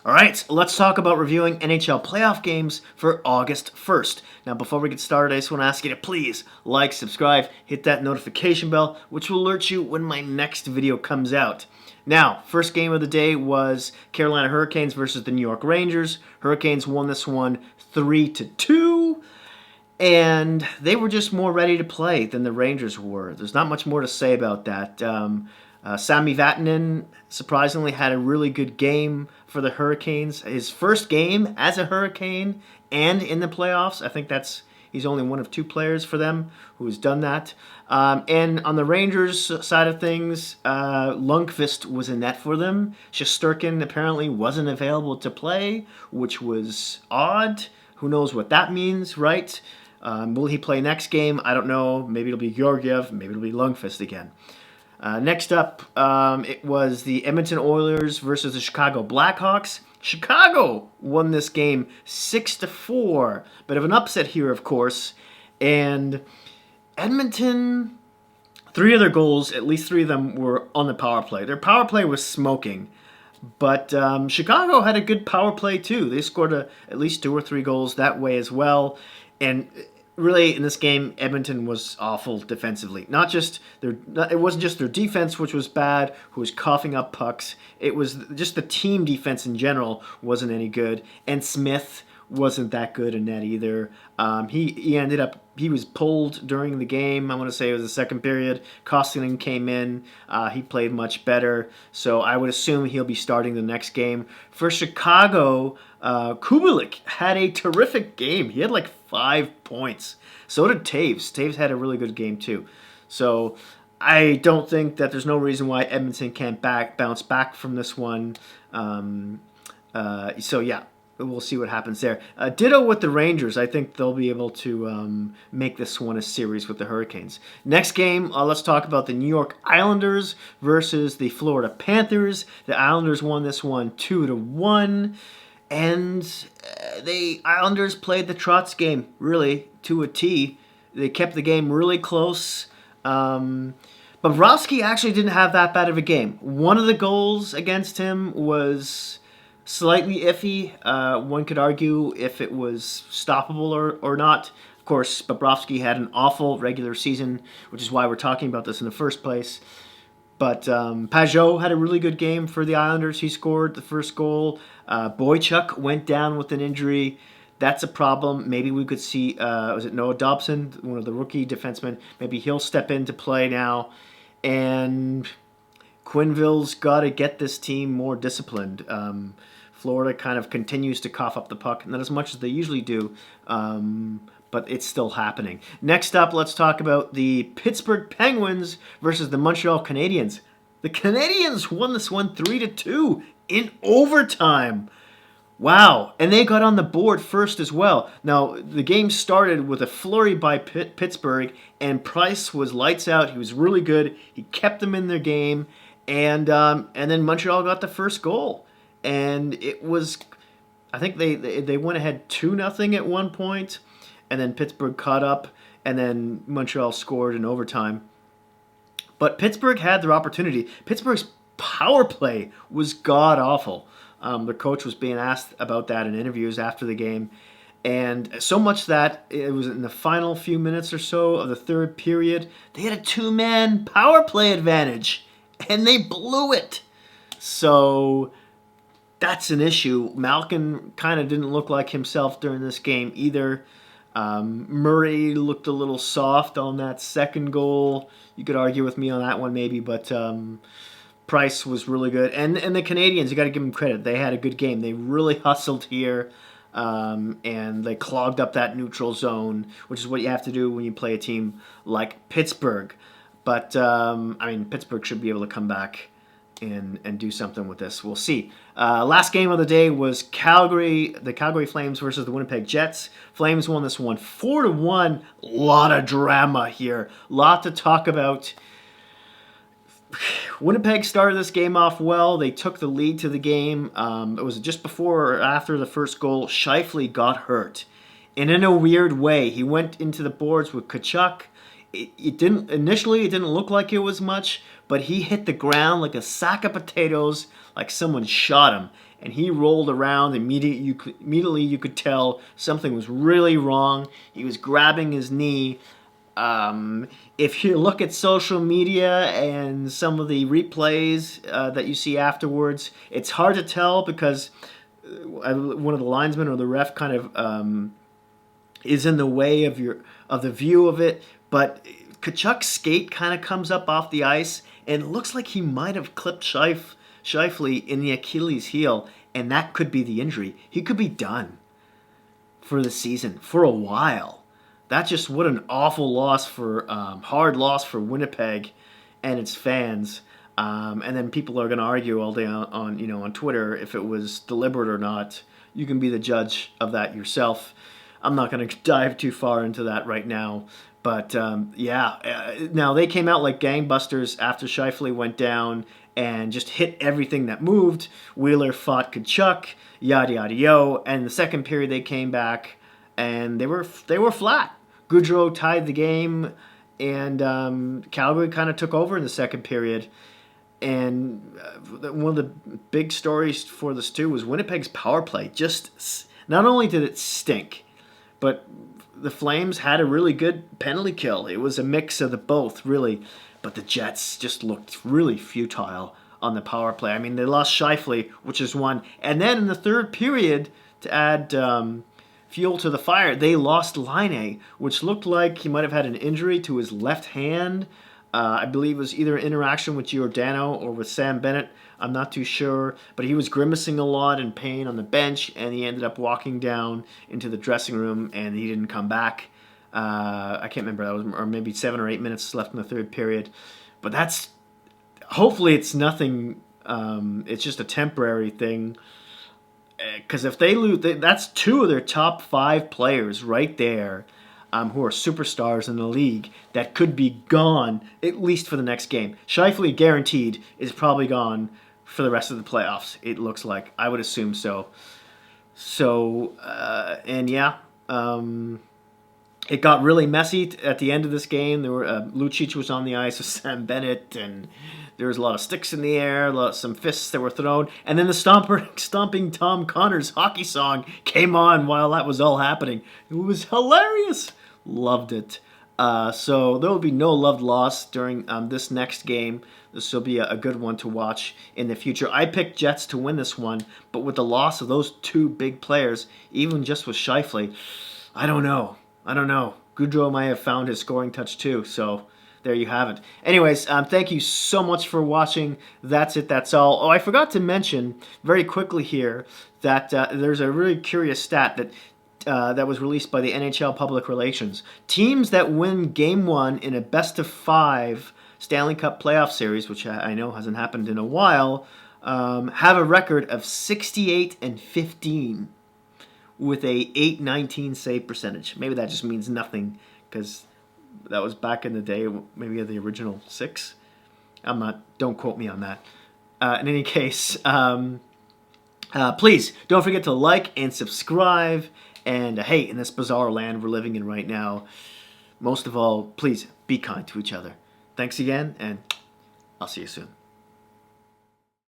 All right, let's talk about reviewing NHL playoff games for August 1st. Now, before we get started, I just want to ask you to please like, subscribe, hit that notification bell, which will alert you when my next video comes out. Now, first game of the day was Carolina Hurricanes versus the New York Rangers. Hurricanes won this one 3-2. And they were just more ready to play than the Rangers were. There's not much more to say about that. Sami Vatanen surprisingly had a really good game for the Hurricanes. His first game as a Hurricane and in the playoffs. I think he's only one of two players for them who has done that. And on the Rangers side of things, Lundqvist was in net for them. Shesterkin apparently wasn't available to play, which was odd. Who knows what that means, right? Will he play next game? I don't know. Maybe it'll be Georgiev. Maybe it'll be Lundqvist again. Next up, it was the Edmonton Oilers versus the Chicago Blackhawks. Chicago won this game 6-4. Bit of an upset here, of course. And Edmonton, three of their goals, at least three of them were on the power play. Their power play was smoking. But Chicago had a good power play too. They scored at least 2 or 3 goals that way as well. And really, in this game, Edmonton was awful defensively. It wasn't just their defense, which was bad, who was coughing up pucks. It was just the team defense in general wasn't any good. And Smith wasn't that good in net either. He was pulled during the game. I want to say it was the second period. Koskinen came in. He played much better. So I would assume he'll be starting the next game. For Chicago, Kubalik had a terrific game. He had like 5 points. So did Taves. Taves had a really good game too. So I don't think that there's no reason why Edmonton can't bounce back from this one. So yeah. We'll see what happens there. Ditto with the Rangers. I think they'll be able to make this one a series with the Hurricanes. Next game, let's talk about the New York Islanders versus the Florida Panthers. The Islanders won this one 2-1. And the Islanders played the Trotz game, really, to a T. They kept the game really close. Bobrovsky actually didn't have that bad of a game. One of the goals against him was slightly iffy. One could argue if it was stoppable or not. Of course, Bobrovsky had an awful regular season, which is why we're talking about this in the first place. But Pajot had a really good game for the Islanders. He scored the first goal. Boychuk went down with an injury. That's a problem. Maybe we could see, was it Noah Dobson, one of the rookie defensemen? Maybe he'll step in to play now. And Quenneville's got to get this team more disciplined. Florida kind of continues to cough up the puck, not as much as they usually do, but it's still happening. Next up, let's talk about the Pittsburgh Penguins versus the Montreal Canadiens. The Canadiens won this one 3-2 in overtime. Wow, and they got on the board first as well. Now, the game started with a flurry by Pittsburgh, and Price was lights out. He was really good. He kept them in their game, and then Montreal got the first goal. And it was, I think they went ahead 2-0 at one point, and then Pittsburgh caught up, and then Montreal scored in overtime. But Pittsburgh had their opportunity. Pittsburgh's power play was god-awful. The coach was being asked about that in interviews after the game, and so much that it was in the final few minutes or so of the third period, they had a 2-man power play advantage, and they blew it. So that's an issue. Malkin kind of didn't look like himself during this game either. Murray looked a little soft on that second goal. You could argue with me on that one maybe, but Price was really good. And the Canadiens, you got to give them credit. They had a good game. They really hustled here, and they clogged up that neutral zone, which is what you have to do when you play a team like Pittsburgh. But, Pittsburgh should be able to come back and do something with this. We'll see. Last game of the day was the Calgary Flames versus the Winnipeg Jets. Flames won this one 4-1. Lot of drama here. Lot to talk about. Winnipeg started this game off well. They took the lead to the game. It was just before or after the first goal. Scheifele got hurt. And in a weird way, he went into the boards with Tkachuk. It didn't look like it was much, but he hit the ground like a sack of potatoes, like someone shot him. and he rolled around. Immediately you could tell something was really wrong. He was grabbing his knee. If you look at social media and some of the replays that you see afterwards, it's hard to tell because one of the linesmen or the ref kind of is in the way of the view of it. But Tkachuk's skate kind of comes up off the ice, and it looks like he might have clipped Scheifele in the Achilles heel, and that could be the injury. He could be done for the season for a while. That's just what an awful loss for hard loss for Winnipeg and its fans. And then people are going to argue all day on Twitter if it was deliberate or not. You can be the judge of that yourself. I'm not going to dive too far into that right now. But now they came out like gangbusters after Scheifele went down and just hit everything that moved. Wheeler fought Tkachuk, yada yada yo. And the second period they came back and they were flat. Goudreau tied the game, and Calgary kind of took over in the second period. And one of the big stories for this too was Winnipeg's power play. Just not only did it stink, but the Flames had a really good penalty kill. It was a mix of the both, really. But the Jets just looked really futile on the power play. I mean, they lost Scheifele, which is one. And then in the third period, to add fuel to the fire, they lost Laine, which looked like he might have had an injury to his left hand. I believe it was either an interaction with Giordano or with Sam Bennett. I'm not too sure. But he was grimacing a lot in pain on the bench, and he ended up walking down into the dressing room, and he didn't come back. I can't remember. That was or maybe 7 or 8 minutes left in the third period. But hopefully it's nothing. It's just a temporary thing. Because if they lose, that's 2 of their top 5 players right there. Who are superstars in the league that could be gone at least for the next game. Scheifele, guaranteed, is probably gone for the rest of the playoffs, it looks like. I would assume so. It got really messy at the end of this game. There were Lucic was on the ice with Sam Bennett, and there was a lot of sticks in the air, some fists that were thrown, and then the stomping Tom Connors hockey song came on while that was all happening. It was hilarious. Loved it. So there will be no love lost during this next game. This will be a good one to watch in the future. I picked Jets to win this one, but with the loss of those 2 big players, even just with Scheifele, I don't know. Goudreau might have found his scoring touch too, so there you have it. Anyways, thank you so much for watching. That's it. That's all. Oh, I forgot to mention very quickly here that there's a really curious stat that was released by the NHL Public Relations. Teams that win Game 1 in a best-of-5 Stanley Cup playoff series, which I know hasn't happened in a while, have a record of 68-15 with a .819 save percentage. Maybe that just means nothing because that was back in the day, maybe the original 6. Don't quote me on that. In any case, please don't forget to like and subscribe. And hey, in this bizarre land we're living in right now, most of all, please be kind to each other. Thanks again, and I'll see you soon.